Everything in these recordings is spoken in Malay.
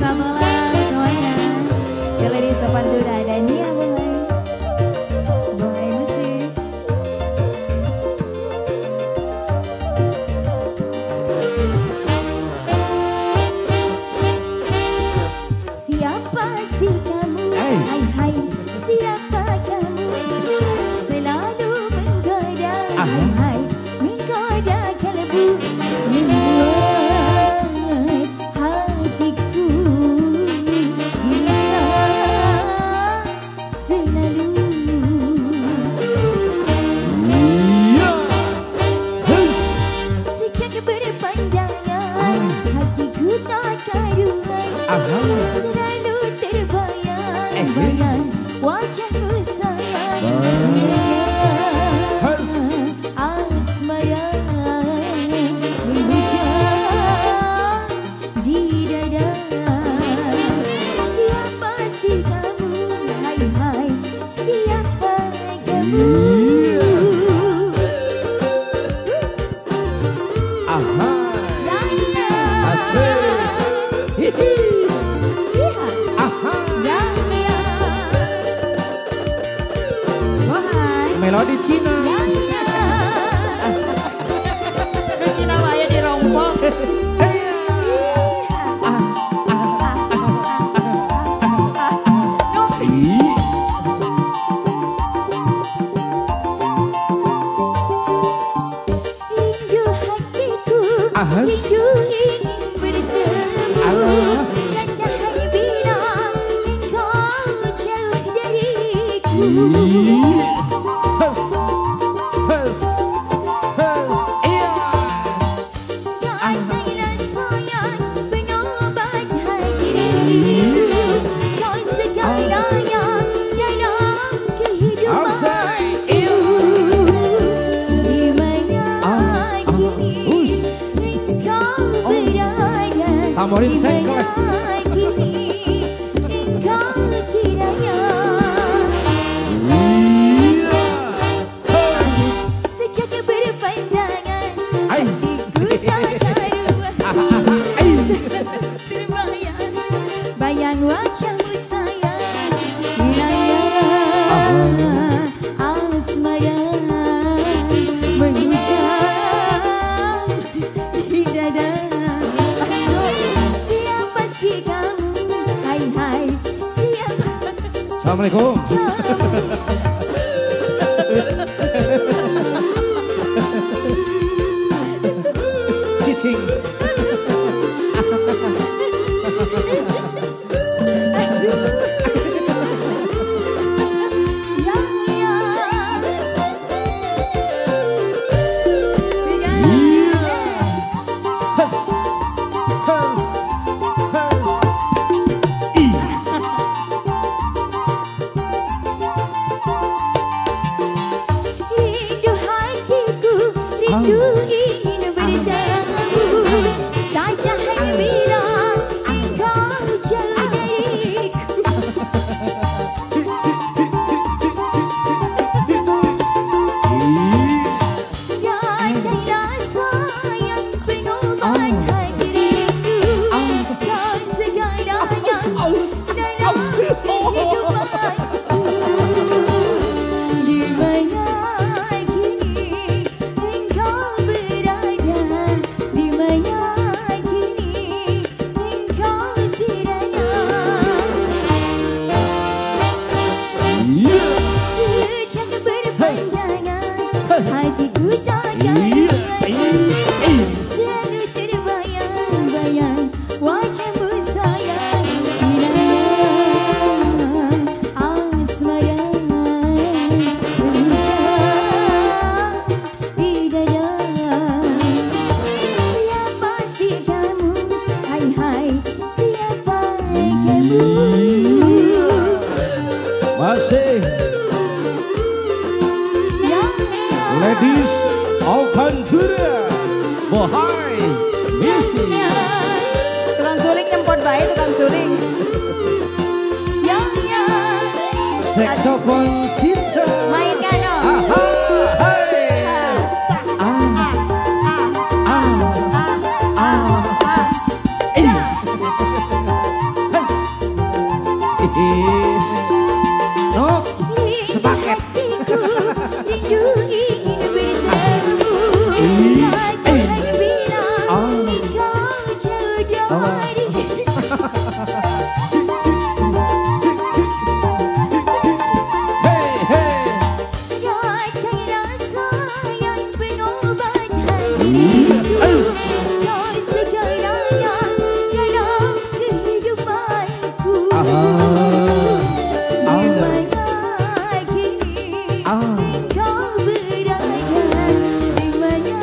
Selamat malam semuanya. Yang lagi sopan Dura dan Nia Bungai. Bungai musik. Siapa sih kamu? Hai hai. Siapa kamu? Selalu menggoda. Hai hai. Menggoda kalbu. Selalu terbayang-bayang wajahmu sayang, asmara menghujam di dada. Siapa sih kamu? Hai hai, siapa kamu? Melodi Cina. Di Cina waya dirompok. Rindu hatiku, rindu ingin bertemu. Lantahan bila engkau jauh dariku. Tamorin sengklek. Sejak berpandangan hatiku terbayang, bayang wajahmu sayang, wilayah asmara menghujam di dada. Siapa sih kamu? Hai hai, siapa? Assalamualaikum. Cicing. Rindu hatiku, rindu ingin bertemu. Tak tahan bila engkau jauh dariku. Datanglah sayang pengobat hati rindu. Kau segalanya dalam kehidupanku. Di mana kini engkau berada? Di mana kini engkau tiranya? Sejak berpandangan hatiku takkan selalu terbayang-bayang wajahmu sayang, wilayah asmara menghujam di dada. Siapa sih kamu? Hai hai, siapa kamu? Masih Ladies of Pantura. Bohai misi. Tukang suling nyempot baik, tukang suling. Saxophone cinta. Mainkan dong. Aha, hai. Engkau berada di mana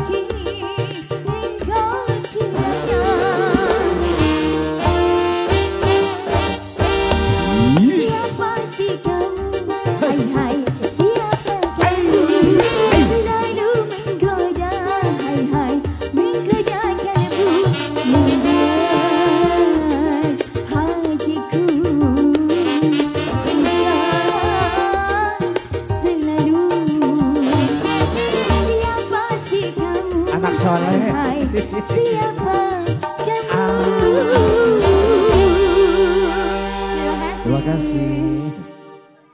kini engkau tiada. Siapa si kamu? Hai hai, siapa kamu? Selalu menggoda, hai hai, menggoda kalbu, membuat hatiku selalu. Siapa si kamu? Anak soleh. Hai, siapa kamu? Terima kasih.